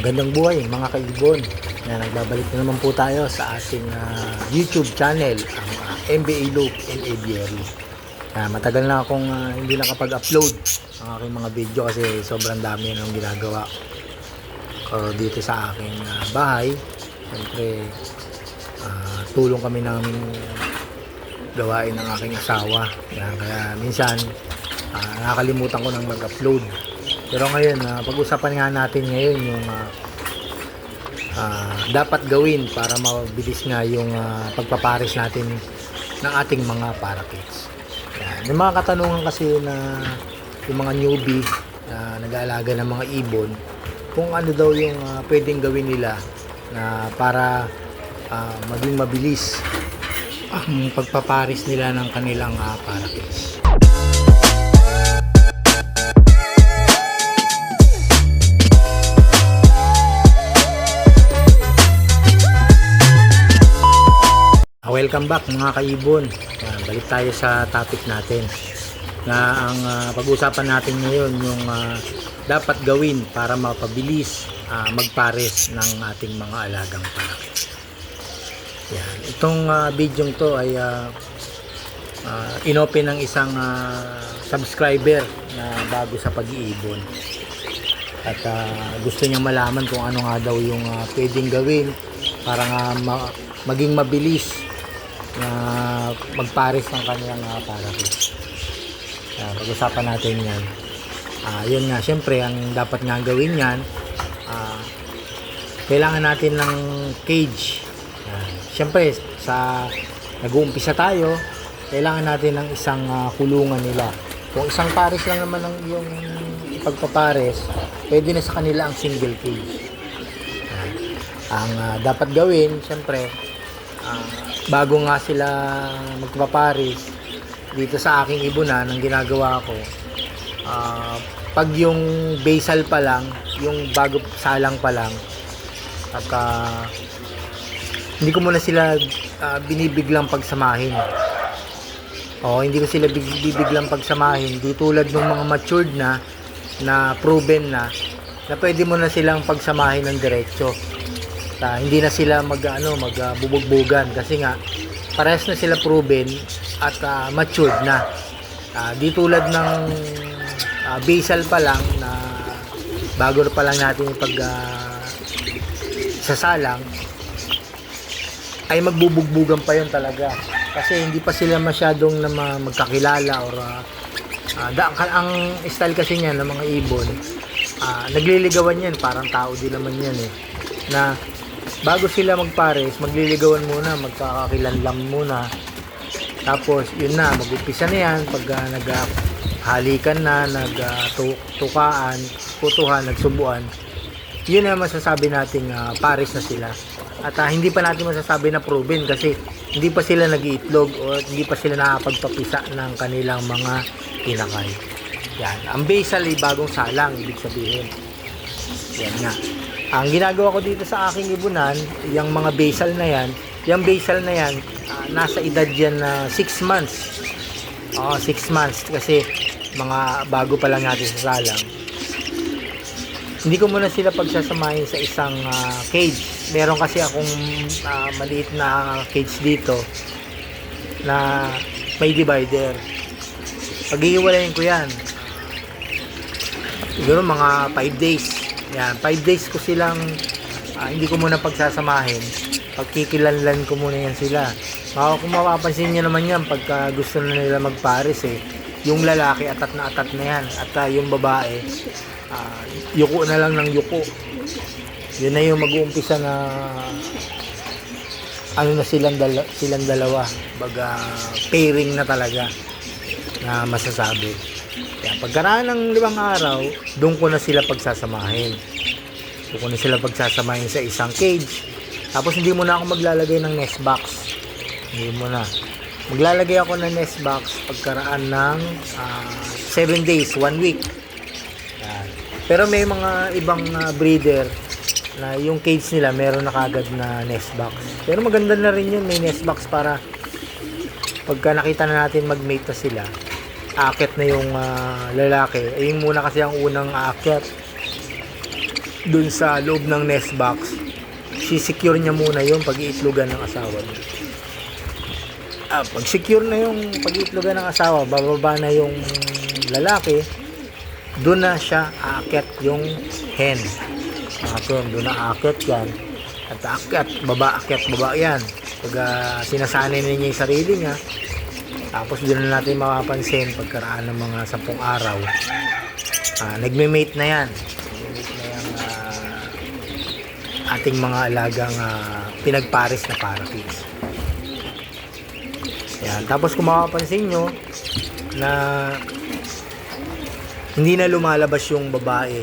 Magandang buhay mga kaibon. Nagbabalik na naman po tayo sa ating YouTube channel, ang MBA Loop and Aviary. Matagal na akong hindi nakapag-upload ng aking mga video kasi sobrang dami nang ginagawa ko dito sa aking bahay. Siyempre, tulong kami namin gawain ng aking asawa. Kaya minsan, nakakalimutan ko nang mag-upload. Pero ngayon, pag-usapan nga natin ngayon yung dapat gawin para mabilis nga yung pagpapares natin ng ating mga parakeets. May mga katanungan kasi na yung mga newbie na nag-aalaga ng mga ibon, kung ano daw yung pwedeng gawin nila na para maging mabilis ang pagpapares nila ng kanilang parakeets. Welcome back mga kaibon. Balik tayo sa topic natin na ang pag-uusapan natin ngayon yung dapat gawin para mapabilis magpares ng ating mga alagang parakeets. Itong video to ay inopen ng isang subscriber na bago sa pag-iibon at gusto niyang malaman kung ano nga daw yung pwedeng gawin para nga maging mabilis na magpares ng kanyang parakeets. Pag-usapan natin yan. Yun nga, syempre ang dapat nga gawin yan, kailangan natin ng cage. Syempre sa nag-uumpisa tayo, kailangan natin ng isang kulungan nila. Kung isang pares lang naman ang yung pagpapares, pwede na sa kanila ang single cage. Ang dapat gawin, syempre, bago nga sila magpapares dito sa aking ibunan, ang ginagawa ko, pag yung basal pa lang, yung bago salang pa lang, at hindi ko muna sila binibiglang pagsamahin. Hindi ko sila bibiglang pagsamahin. Di tulad ng mga matured na proven na pwede mo na silang pagsamahin ng diretso. Hindi na sila magbubugbugan kasi nga parehas na sila proven at matured na. Di tulad ng basal pa lang na bago pa lang natin sasalang, ay magbubugbugan pa yun talaga kasi hindi pa sila masyadong magkakilala or ang style kasi niyan ng mga ibon, nagliligawan yan, parang tao din naman yan na bago sila magpares, magliligawan muna, magkakakilanlan muna, tapos yun na, mag-umpisa na yan pag naghalikan na, nagtukaan, putuhan, nagsubuan, yun na masasabi nating pares na sila. At hindi pa natin masasabi na proven kasi hindi pa sila nag-iitlog o hindi pa sila nakapagpapisa ng kanilang mga tinakay. Yan, ang basal ay bagong salang, ibig sabihin. Yan nga. Ang ginagawa ko dito sa aking ibunan, yung mga basal na yan, nasa edad yan na 6 months. 6 months kasi mga bago pa lang natin sa salang. Hindi ko muna sila pagsasamahin sa isang cage. Meron kasi akong maliit na cage dito na may divider. Pag-iiwalayin ko yan, siguro mga 5 days. Yan, 5 days ko silang hindi ko muna pagsasamahin. Pagkikilanlan ko muna yan sila. Kung mapapansin nyo naman yan, pagka gusto na nila magpares yung lalaki atat na yan, at yung babae yuko na lang ng yuko. Yun na yung mag-uumpisa na silang dalawa, baga pairing na talaga na masasabi. Kaya pagkaraan ng 5 araw, doon ko na sila pagsasamahin. Sa isang cage. Tapos hindi mo na ako maglalagay ng nest box. Hindi mo na. Maglalagay ako ng nest box pagkaraan ng 7 days, 1 week. Yan. Pero may mga ibang breeder na yung cage nila meron na kagad na nest box. Pero maganda na rin yun, may nest box para pagka nakita na natin mag-mate na sila, aakyat na yung lalaki. Yung muna kasi ang unang aakyat. dun sa loob ng nest box, si-secure niya muna yung pag-iitlogan ng asawa niya. Pag secure na yung pag-iitlogan ng asawa, bababa na yung lalaki, doon na siya aakyat yung hen. Doon na aakyat yan. At aakyat, baba yan. Pag sinasanay na niya yung sarili niya, tapos doon na natin mapapansin pagkaraan ng mga 10 araw, nagme-mate na yan. Nagme-mate na yung ating mga alagang pinagpares na parakeets. Yan. Tapos kung mapapansin nyo na hindi na lumalabas yung babae,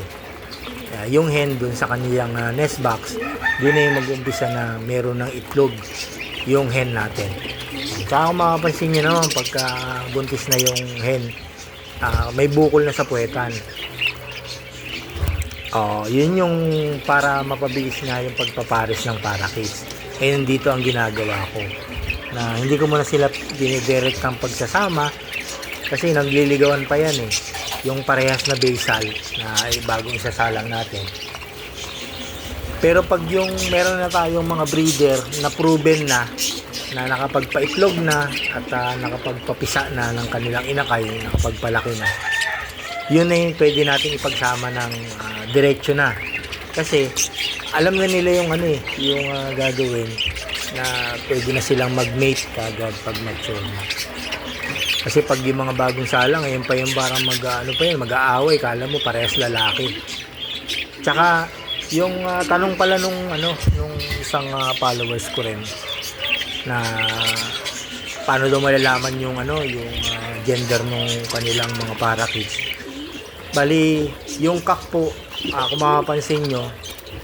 yung hen dun sa kanilang nest box, doon na yung mag-umpisa na meron ng itlog yung hen natin. Tsaka kung makapansin nyo naman, pagka buntis na yung hen, may bukol na sa puwetan. Yun yung para mapabilis nga yung pagpapares ng parakeets. Ngayon dito ang ginagawa ko, na hindi ko muna sila dinidirect ang pagsasama kasi nagliligawan pa yan yung parehas na basal na bagong isasalang natin. Pero pag yung meron na tayong mga breeder na proven na nakapagpaitlog na at nakapagpapisa na ng kanilang inakay, nakapagpalaki na, yun na yung pwede natin ipagsama ng diretsyo na. Kasi alam na nila yung yung gagawin, na pwede na silang mag-mate kagad pag mature na. Kasi pag yung mga bagong salang, ngayon pa yung parang mag-aaway, kala mo parehas lalaki. Tsaka yung tanong pala nung isang followers ko rin, na paano daw malalaman yung gender ng kanilang mga parakeets. Bali, yung cock po, kung makapansin nyo,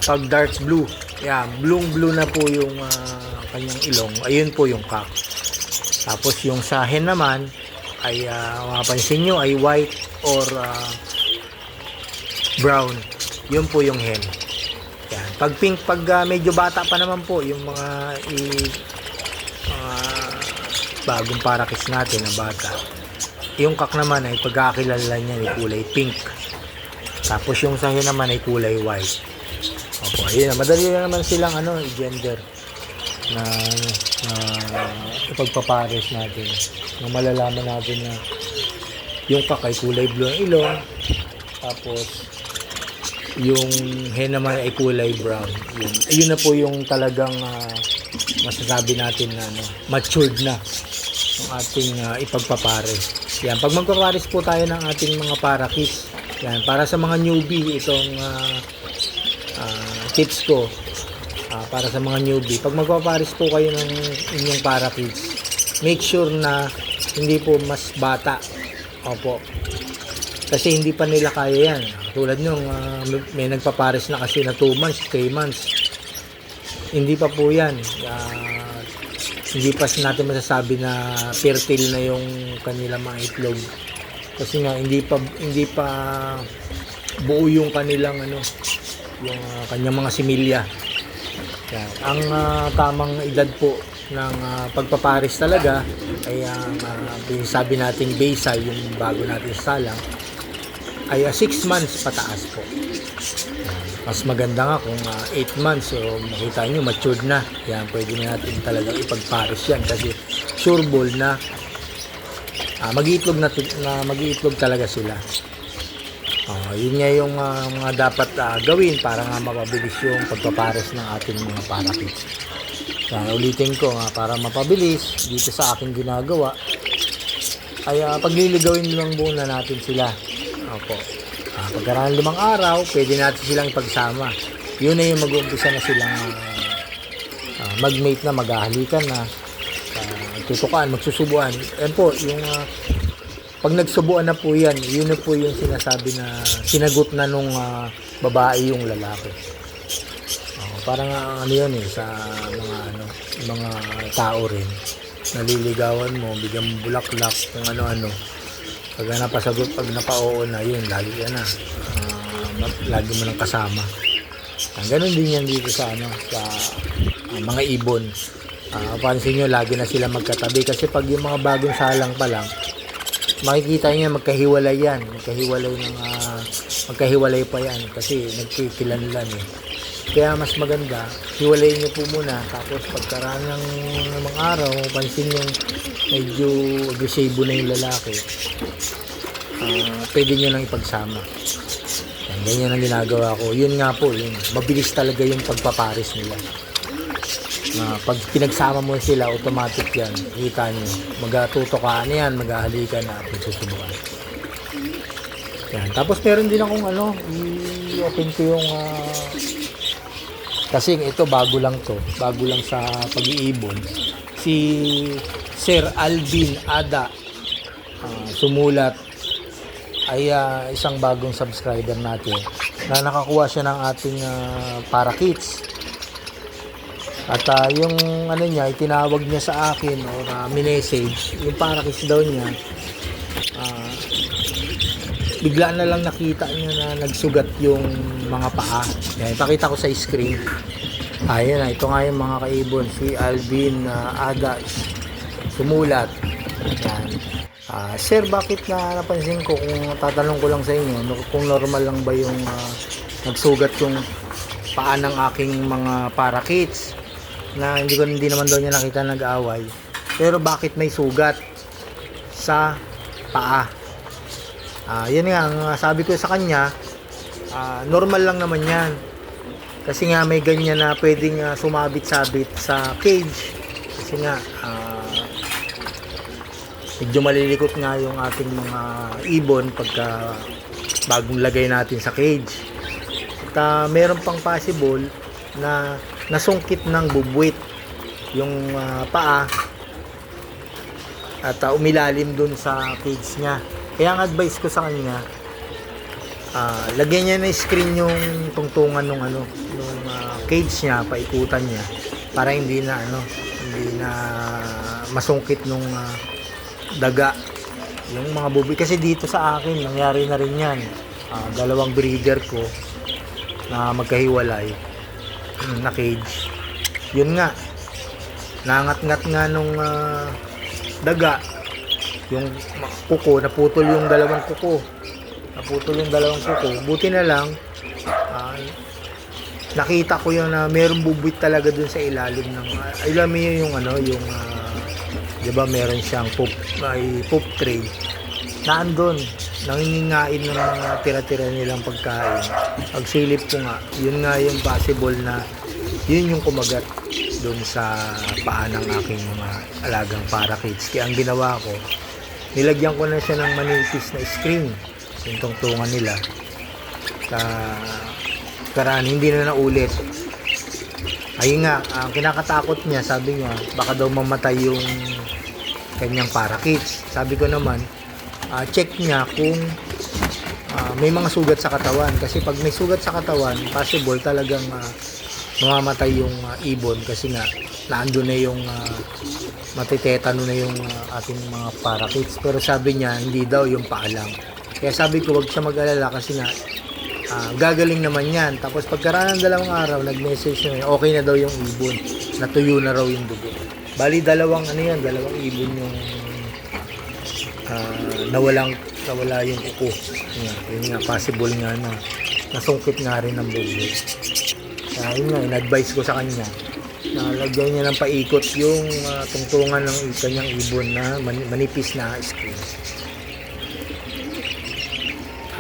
pag dark blue, blue na po yung kanyang ilong, ayun po yung cock. Tapos yung sa hen naman ay mapapansin nyo ay white or brown, yun po yung hen. Yan. Pag pink, pag medyo bata pa naman po yung mga bagong parakeets natin na bata, yung cock naman ay pagkakilala niya ay kulay pink. Tapos yung sa hen naman ay kulay white. Opo, ayun na, madali na naman silang i-gender na ipagpapares natin. Nung malalaman natin na yung cock ay kulay blue ang ilong, tapos yung hen naman ay kulay brown. Ayun na po yung talagang masasabi natin na matured na ang ating ipagpapares. Yan, pag magpapares po tayo ng ating mga parakeets, yan, para sa mga newbie, itong tips ko, para sa mga newbie, pag magpapares po kayo ng inyong parakeets, make sure na hindi po mas bata. Opo, kasi hindi pa nila kaya yan. Tulad nung may nagpapares na kasi na 2 months, 3 months, hindi pa po yan. Hindi pa natin masasabi na fertile na yung kanilang mga itlog, kasi nga hindi pa buo yung kanilang yung kanyang mga similya. Yan. Ang tamang edad po ng pagpapares talaga ay sabi natin basal, yung bago natin salang, ay 6 months pataas po. Mas maganda nga kung 8 months, so makita nyo matured na. Yan, pwede na natin talagang ipagpares yan kasi sure ball na mag-iitlog talaga sila. Yun nga yung mga dapat gawin para nga mapabilis yung pagpapares ng ating mga parakeets. Ulitin ko para mapabilis dito sa aking ginagawa ay pagliligawin lang muna natin sila. Opo. Pagkaraan 5 araw, pwede natin silang ipagsama. Yun na yung mag-uumpisa na silang mag-mate na, maghahalikan na, tutukan, magsusubuan. Yan po, yung pag nagsubuan na po yan, yun na po yung sinasabi na sinagot na nung babae yung lalaki. Parang yun sa mga tao rin, naliligawan mo, bigyan mo bulaklak, kung ano-ano. Pag napasagot, pag napao na, yun, lagi yan lagi mo nang kasama. Ganun din yan dito sa mga ibon. Pansin nyo, lagi na sila magkatabi kasi pag yung mga bagong salang pa lang, makikita niya magkahiwalay yan. Magkahiwalay pa yan kasi nagkikilanlan eh. Kaya mas maganda, hiwalayin niyo po muna, tapos pagkaraan ng mga araw, pansin yung medyo agresibo na yung lalaki, pwede niyo nang ipagsama. Yan, ganyan ang ginagawa ko. Yun nga po, yun, mabilis talaga yung pagpapares nila. Pag pinagsama mo sila, automatic yan. Kita nyo, magtutukaan yan, maghahalikan na at magsusubukan. Yan. Tapos meron din akong i-open ko yung kasi ito bago lang sa pag-iibon. Si Sir Alvin Ada sumulat ay isang bagong subscriber natin na nakakuha siya ng ating para kits. At yung niya, itinawag niya sa akin o minessage yung para kits daw niya. Bigla na lang nakita niya na nagsugat yung mga paa. Yan, ipakita ko sa screen. Ayan na, ito nga yung mga kaibon. Si Alvin Ada sumulat. Yan. Sir, bakit napansin ko, kung tatanong ko lang sa inyo, kung normal lang ba yung nagsugat yung paa ng aking mga parakeets, na hindi naman daw niya nakita nag-away. Pero bakit may sugat sa paa? Yan nga, ang sabi ko sa kanya, normal lang naman yan. Kasi nga may ganyan na pwedeng sumabit-sabit sa cage. Kasi nga, medyo malilikot nga yung ating mga ibon pagka bagong lagay natin sa cage. At meron pang possible na nasungkit ng bubwit yung paa at umilalim dun sa cage niya. Kaya ang advice ko sa kanya, lagyan niya na screen yung tungtungan nung cage niya, paikutan niya para hindi na masungkit nung daga yung mga bubi. Kasi dito sa akin nangyari na rin yan. Dalawang breeder ko na magkahiwalay na cage. Yun nga, nangat-ngat nga nung daga yung kuko, naputol yung dalawang kuko. Buti na lang nakita ko yung na mayroong bubwit talaga dun sa ilalim ng alam mo yung di ba meron siyang poop tray naandun, nangingain ng mga tira-tira nilang pagkain. Pagsilip ko nga, yun nga yung possible na yun yung kumagat dun sa paa ng aking mga alagang parakeets. Kaya ang ginawa ko, nilagyan ko na siya ng manipis na screen yung tungtungan nila karaan hindi na naulit. Ayun nga, ang kinakatakot niya, sabi niya baka daw mamatay yung kanyang parakeets. Sabi ko naman, check niya kung may mga sugat sa katawan, kasi pag may sugat sa katawan, possible talagang mamamatay yung ibon, kasi nga naandun na yung matitetano na yung ating mga parakeets. Pero sabi niya hindi daw, yung paa lang. Kaya sabi ko wag siya mag-alala, kasi nga gagaling naman yan. Tapos pagkaraan ng 2 araw nag-message na okay na daw yung ibon, natuyo na raw yung dugo. Bali dalawang ibon yung nawala yung kuko. Yun nga, possible nga na nasungkit nga rin ng bubo. Yun nga, in-advise ko sa kanya na lagyan niya ng paikot yung tungtungan ng kanyang ibon na manipis na screen.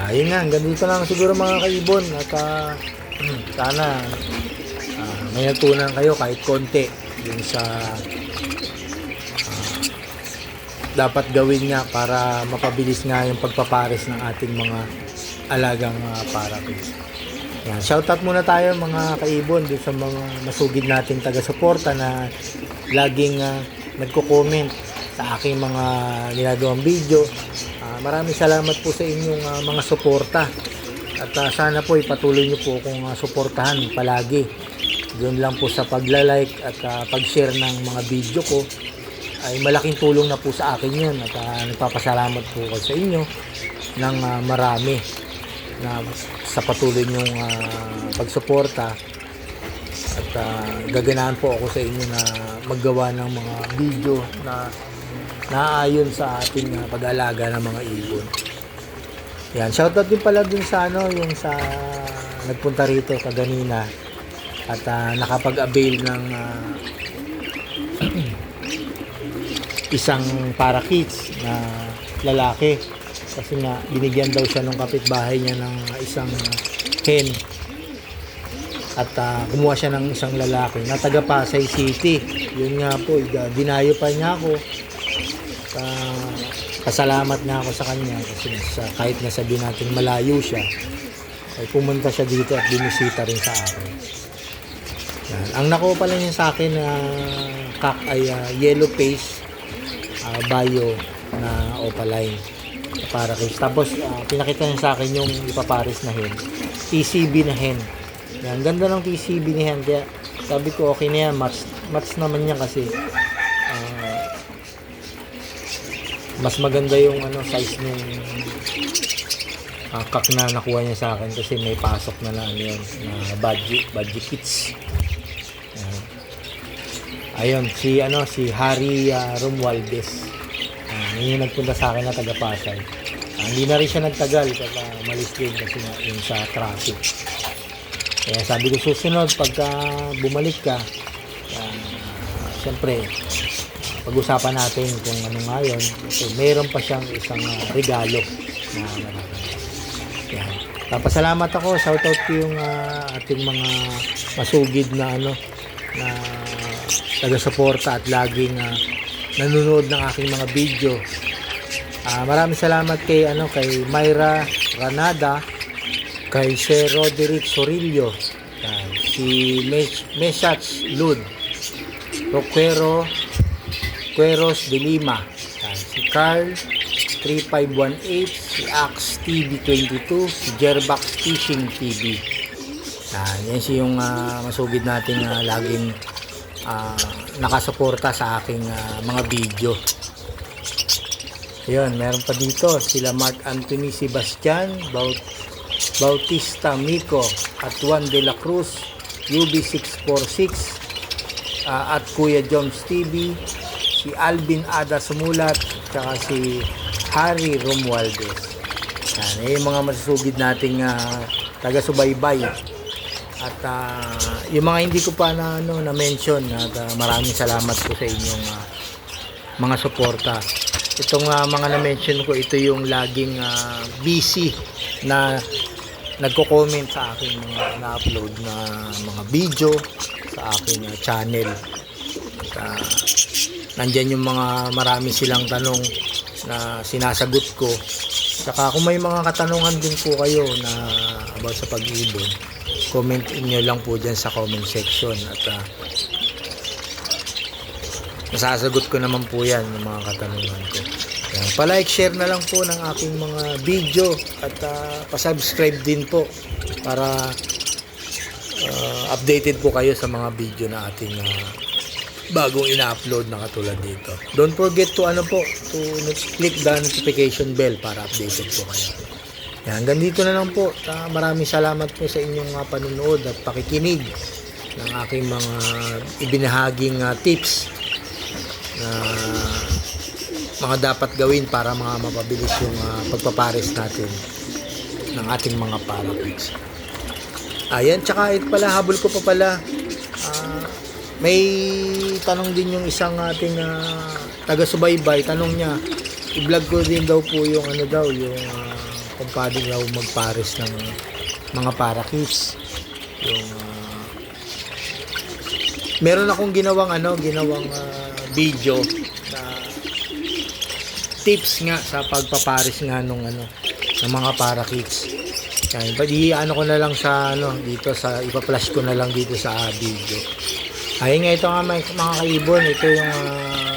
Yun nga, hanggang dito lang siguro mga kaibon, at sana may natunan kayo kahit konti yung sa dapat gawin nga para mapabilis nga yung pagpapares ng ating mga alagang parakeets. Yan, shoutout muna tayo mga kaibon dun sa mga masugid nating taga-suporta na laging nagko-comment sa aking mga ginagawang video. Maraming salamat po sa inyong mga suporta, at sana po ipatuloy nyo po akong suportahan palagi. Doon lang po sa pagla-like at pag-share ng mga video ko ay malaking tulong na po sa akin yun, at nagpapasalamat po ko sa inyo ng marami na sa patuloy nyong pagsuporta, at gaganahan po ako sa inyo na maggawa ng mga video na naayon sa ating pag-alaga ng mga ibon. Yan, shoutout din pala dun sa yung sa nagpunta rito kaganina at nakapag-avail ng isang parakeets na lalaki kasi nga binigyan daw siya ng kapitbahay niya ng isang hen at kumuha siya ng isang lalaki na taga Pasay City. Yun nga po, dinayo pa niya ako. Pasalamat nga ako sa kanya kasi kahit nasabi natin malayo siya ay pumunta siya dito at binisita rin sa akin. Yan. Ang nakuha pala niya sa akin na ay yellow face bio na opaline para kay. Tapos pinakita niya sa akin yung ipapares na hen, TCB na hen. Yan, ganda ng TCB ni hen, kaya sabi ko okay na yan, match naman niya kasi mas maganda yung size nung kak na nakuha niya sa akin kasi may pasok na yun na budgie kits. Ayun, si Harry Romualdez. Yun yung nagpunta sa akin na taga Pasay. Hindi na rin siya nagtagal kasi malis din kasi yung sa traffic. Kaya sabi ko susunod pagka bumalik ka, siyempre pag-usapan natin kung ano nga yun. So, mayroon pa siyang isang regalo na yan. Papasalamat ako, shoutout ko yung ating mga masugid na na taga-suporta at laging nanonood ng aking mga video. Maraming salamat kay kay Myra Granada, kay Sir Roderick Sorillo, si Meshach Lud, Queros de Lima, si Carl 3518, si Axe TV22, si Jerbax Fishing TV. Yan si yung masugid natin laging nakasuporta sa aking mga video. Yun, meron pa dito sila Mark Anthony Sebastian, Bautista Mico at Juan de la Cruz, UB646 at Kuya Joms TV, si Alvin Ada Sumulat, at si Harry Romualdez. Yan, yung mga masusugid nating taga-subaybay. At yung mga hindi ko pa na-mention, at maraming salamat po sa inyong mga suporta. Itong mga na-mention ko, ito yung laging busy na nagko-comment sa aking mga na-upload na mga video sa aking channel. At nandyan yung mga marami silang tanong na sinasagot ko. Saka kung may mga katanungan din po kayo na about sa pag-ibon, comment inyo lang po dyan sa comment section at masasagot ko naman po yan yung mga katanungan ko. Yan, palike, share na lang po ng aking mga video at pasubscribe din po para updated po kayo sa mga video na ating bagong ina-upload na katulad dito. Don't forget to click the notification bell para updated po kayo. Yan, hanggang dito na lang po. Maraming salamat po sa inyong panunood at pakikinig ng aking mga ibinahaging tips na mga dapat gawin para mapabilis yung pagpapares natin ng ating mga parakeets. Ayan, tsaka ito pala, habol ko pa pala. May tanong din yung isang ating taga-subaybay. Tanong niya, i-vlog ko din daw po yung yung kung paano daw magpares ng mga parakeets. Yung meron akong ginawang video na tips nga sa pagpapares nga ng mga parakeets. Kaya ko na lang sa dito sa ipa-flash ko na lang dito sa video. Ayun nga, ito nga mga kaibon, ito yung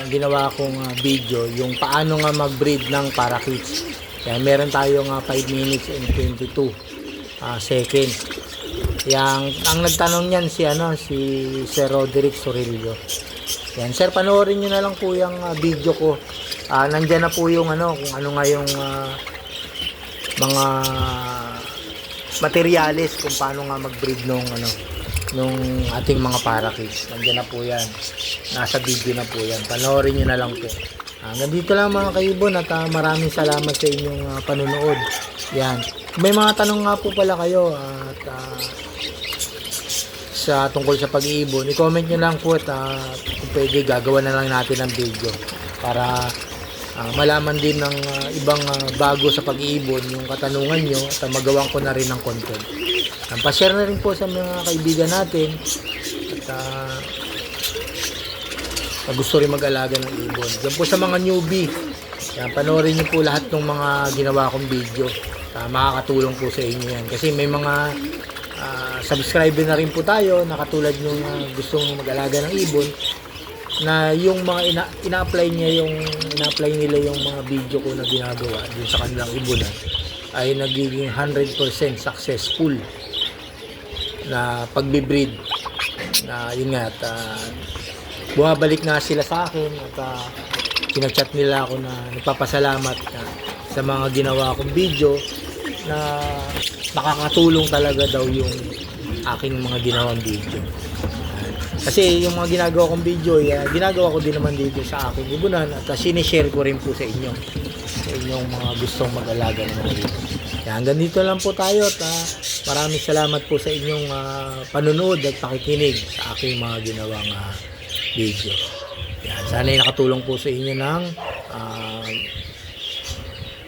ginawa kong video, yung paano nga mag-breed ng parakeets. Kaya meron tayong 5 minutes and 22 seconds. Ang nagtanong niyan si Sir Roderick Sorillo. Yan, sir, panoorin niyo na lang po yung video ko. Nandiyan na po yung kung ano nga yung mga materyales kung paano nga mag-breed nung ating mga parakeets. Nandiyan na po yan. Nasa video na po yan. Panoorin niyo na lang po. Hanggang dito lang mga kaibon at maraming salamat sa inyong panunood. Yan. Kung may mga tanong nga po pala kayo at sa tungkol sa pag-iibon, i-comment nyo lang po at kung pwede gagawa na lang natin ng video para malaman din ng ibang bago sa pag-iibon yung katanungan nyo at magawan ko na rin ng content. Pa-share na rin po sa mga kaibigan natin at gusto rin mag-alaga ng ibon. Diyan po sa mga newbie, yan, panoorin nyo po lahat ng mga ginawa kong video. Makakatulong po sa inyo yan kasi may mga subscriber na rin po tayo na katulad yung gustong mag-alaga ng ibon na yung mga ina-apply nila yung mga video ko na ginagawa dun sa kanilang ibonan ay nagiging 100% successful na pagbe-breed na yun nga at bumabalik na sila sa akin at pinag-chat nila ako na nagpapasalamat sa mga ginawa kong video na nakakatulong talaga daw yung aking mga ginawang video. Kasi yung mga ginagawa kong video, ginagawa ko din naman dito sa aking ibunan at sinishare ko rin po sa inyo. Sa inyong mga gustong mag-alaga ng mga ibon. Hanggang dito lang po tayo at maraming salamat po sa inyong panunood at pakikinig sa aking mga ginawang video. Yan, sana ay nakatulong po sa inyo ng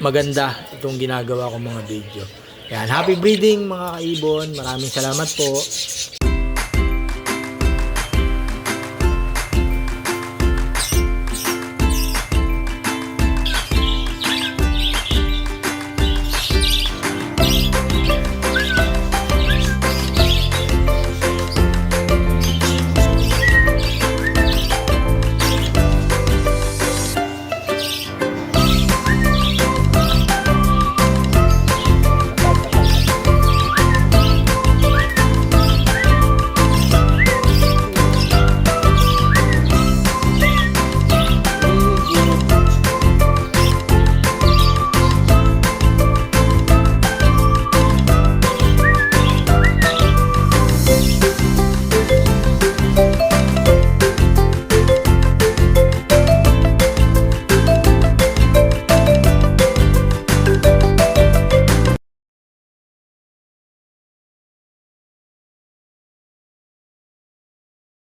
maganda itong ginagawa kong mga video. Yan, happy breeding mga kaibon. Maraming salamat po.